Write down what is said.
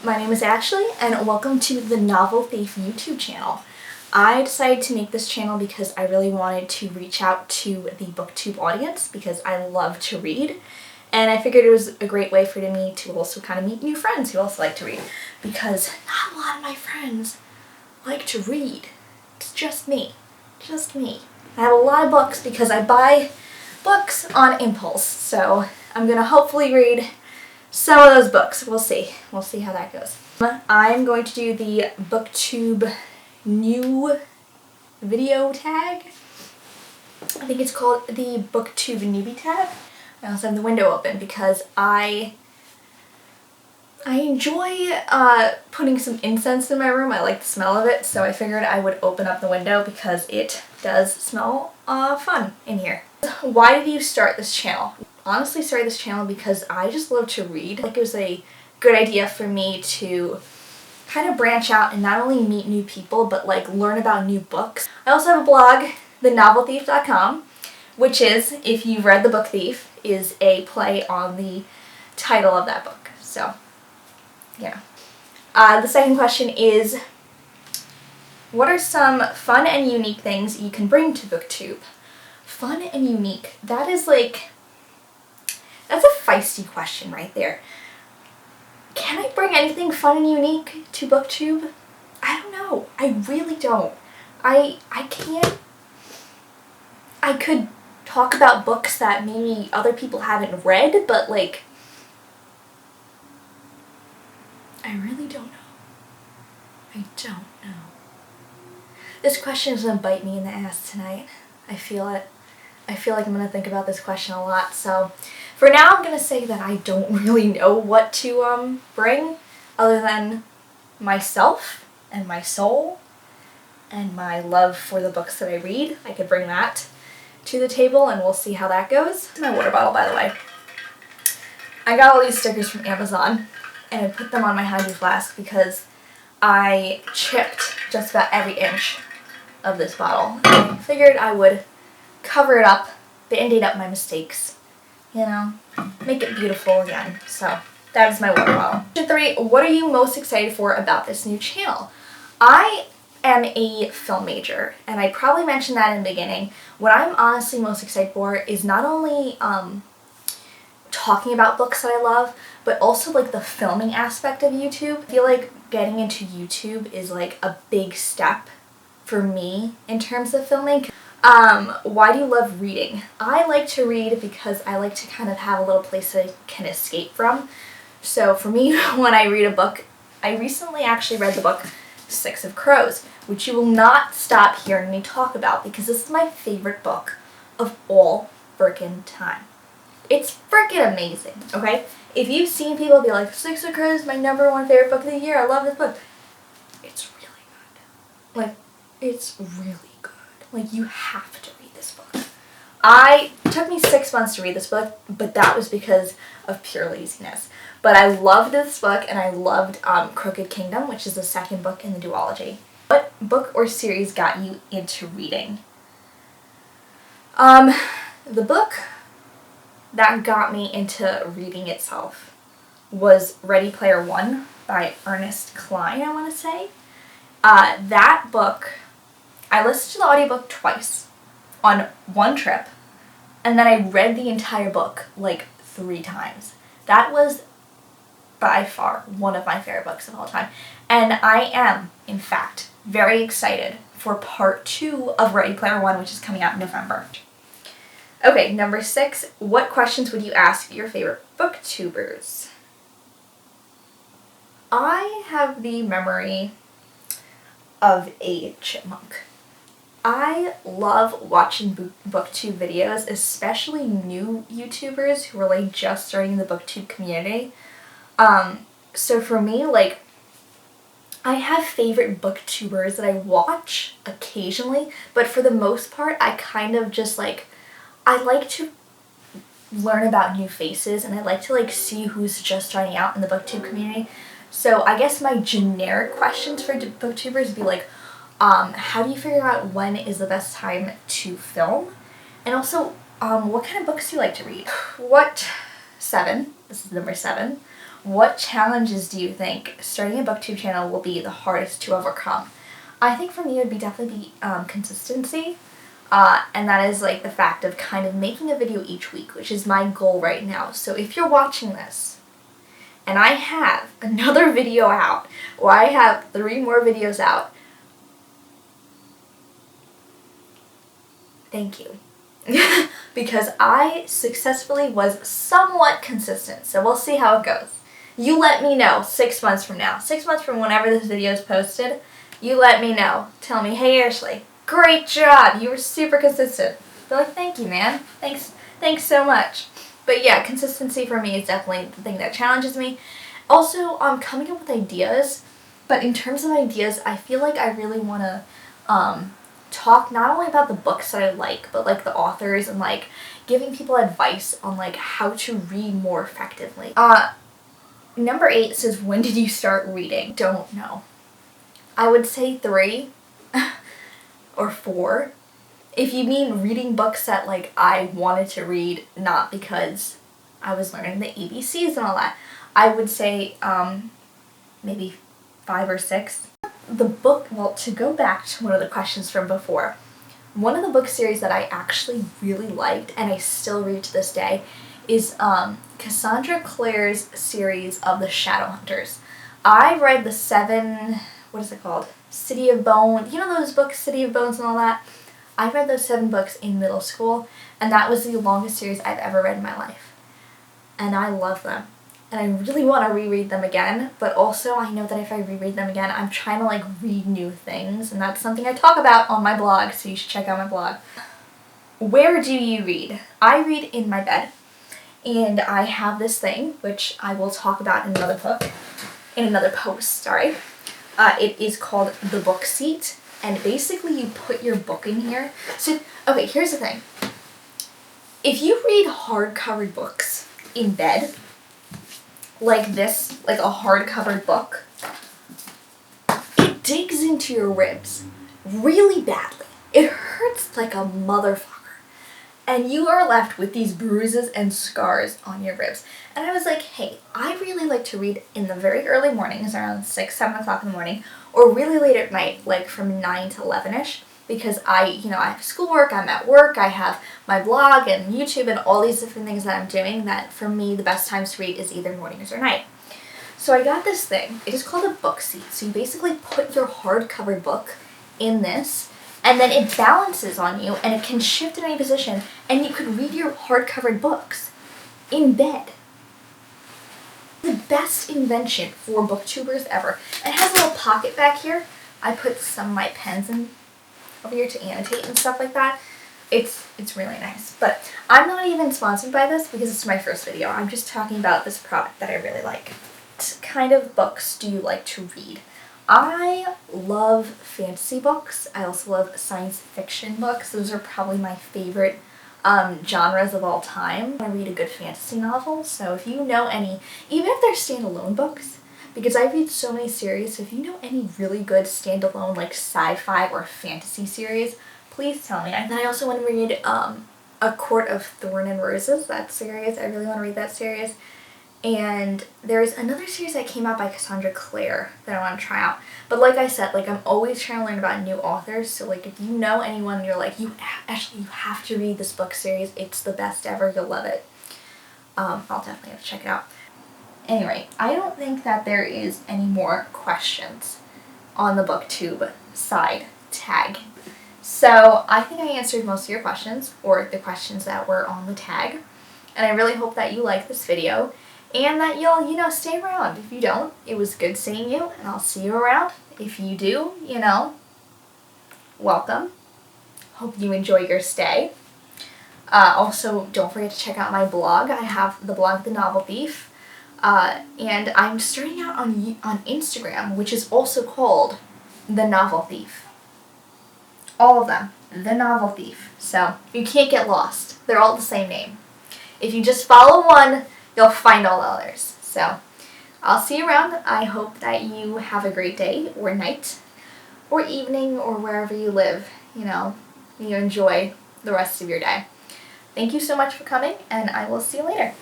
my name is Ashley and welcome to the Novel Thief YouTube channel. I decided to make this channel because I really wanted to reach out to the booktube audience because I love to read, and I figured it was a great way for me to also kind of meet new friends who also like to read, because not a lot of my friends like to read. It's just me. Just me. I have a lot of books because I buy books on impulse, so I'm gonna hopefully read some of those books. We'll see. We'll see how that goes. I'm going to do the Booktube New Video Tag. I think it's called the Booktube Newbie Tag. I also have the window open because I enjoy putting some incense in my room. I like the smell of it, so I figured I would open up the window because it does smell fun in here. Why did you start this channel? Honestly, started this channel because I just love to read. Like, it was a good idea for me to kind of branch out and not only meet new people, but like learn about new books. I also have a blog, thenovelthief.com, which is, if you've read The Book Thief, is a play on the title of that book. So, yeah. The second question is, what are some fun and unique things you can bring to BookTube? Fun and unique. That is like, that's a feisty question right there. Can I bring anything fun and unique to BookTube? I don't know. I really don't. I can't. I could talk about books that maybe other people haven't read, but like, I really don't know. I don't know. This question is going to bite me in the ass tonight. I feel it. I feel like I'm going to think about this question a lot, so for now I'm going to say that I don't really know what to bring other than myself and my soul and my love for the books that I read. I could bring that to the table and we'll see how that goes. My water bottle, by the way. I got all these stickers from Amazon and I put them on my Hydro Flask because I chipped just about every inch of this bottle. I figured I would cover it up, band-aid up my mistakes, you know, make it beautiful again. So that is my water bottle. Question 3, what are you most excited for about this new channel? I am a film major, and I probably mentioned that in the beginning. What I'm honestly most excited for is not only talking about books that I love, but also like the filming aspect of YouTube. I feel like getting into YouTube is like a big step for me in terms of filming. Why do you love reading? I like to read because I like to kind of have a little place that I can escape from. So for me, when I read a book, I recently actually read the book Six of Crows, which you will not stop hearing me talk about because this is my favorite book of all frickin' time. It's frickin' amazing, okay? If you've seen people be like, Six of Crows is my #1 favorite book of the year, I love this book. It's really good. Like, it's really good. Like, you have to read this book. It took me 6 months to read this book, but that was because of pure laziness. But I loved this book, and I loved Crooked Kingdom, which is the second book in the duology. What book or series got you into reading? The book that got me into reading itself was Ready Player One by Ernest Cline, I want to say. That book, I listened to the audiobook twice on one trip, and then I read the entire book like 3 times. That was by far one of my favorite books of all time. And I am, in fact, very excited for part 2 of Ready Player One, which is coming out in November. Okay, number 6, what questions would you ask your favorite booktubers? I have the memory of a chipmunk. I love watching booktube videos, especially new YouTubers who are like just starting the booktube community. So for me, like, I have favorite booktubers that I watch occasionally, but for the most part, I kind of just like, I like to learn about new faces and I like to like see who's just starting out in the booktube community. So I guess my generic questions for booktubers would be like, how do you figure out when is the best time to film? And also, what kind of books do you like to read? What 7, this is number 7, what challenges do you think starting a booktube channel will be the hardest to overcome? I think for me it would definitely be consistency, and that is like the fact of kind of making a video each week, which is my goal right now. So if you're watching this, and I have another video out, or I have 3 more videos out, thank you. Because I successfully was somewhat consistent, so we'll see how it goes. You let me know 6 months from now. 6 months from whenever this video is posted, you let me know. Tell me, hey Ashley, great job, you were super consistent. Be like, thank you, man. Thanks so much. But yeah, consistency for me is definitely the thing that challenges me. Also, coming up with ideas, but in terms of ideas, I feel like I really want to talk not only about the books that I like, but like the authors, and like giving people advice on like how to read more effectively. Number 8 says, when did you start reading? Don't know. I would say 3 or 4. If you mean reading books that like I wanted to read, not because I was learning the ABCs and all that, I would say maybe 5 or 6. The book, well, to go back to one of the questions from before, one of the book series that I actually really liked, and I still read to this day, is Cassandra Clare's series of the Shadowhunters. I read the 7, what is it called? City of Bones, you know those books, City of Bones and all that? I read those 7 books in middle school, and that was the longest series I've ever read in my life. And I love them. And I really want to reread them again, but also I know that if I reread them again, I'm trying to like read new things, and that's something I talk about on my blog, so you should check out my blog. Where do you read? I read in my bed, and I have this thing, which I will talk about in another post, sorry. It is called the book seat, and basically you put your book in here. So, okay, here's the thing. If you read hard-covered books in bed, like this, like a hard-covered book, it digs into your ribs really badly. It hurts like a motherfucker. And you are left with these bruises and scars on your ribs. And I was like, hey, I really like to read in the very early mornings, around 6, 7 o'clock in the morning, or really late at night, like from 9 to 11-ish, because I have schoolwork, I'm at work, I have my blog and YouTube and all these different things that I'm doing, that for me the best times to read is either mornings or night. So I got this thing. It is called a book seat. So you basically put your hard-covered book in this, and then it balances on you, and it can shift in any position, and you could read your hard-covered books in bed. The best invention for booktubers ever. It has a little pocket back here. I put some of my pens in over here to annotate and stuff like that. It's really nice. But I'm not even sponsored by this because it's my first video. I'm just talking about this product that I really like. What kind of books do you like to read? I love fantasy books. I also love science fiction books. Those are probably my favorite genres of all time. I read a good fantasy novel, so if you know any, even if they're standalone books, because I read so many series, so if you know any really good standalone like sci-fi or fantasy series, please tell me. And then I also want to read A Court of Thorn and Roses, that series. I really want to read that series. And there's another series that came out by Cassandra Clare that I want to try out. But like I said, like I'm always trying to learn about new authors. So like if you know anyone and you're like, you have to read this book series. It's the best ever. You'll love it. I'll definitely have to check it out. Anyway, I don't think that there is any more questions on the Booktube side tag. So I think I answered most of your questions, or the questions that were on the tag. And I really hope that you like this video. And that you'll, stay around. If you don't, it was good seeing you, and I'll see you around. If you do, welcome. Hope you enjoy your stay. Also, don't forget to check out my blog. I have the blog, The Novel Thief. And I'm starting out on Instagram, which is also called The Novel Thief. All of them. The Novel Thief. So, you can't get lost. They're all the same name. If you just follow one, you'll find all the others. So, I'll see you around. I hope that you have a great day, or night, or evening, or wherever you live. You enjoy the rest of your day. Thank you so much for coming, and I will see you later.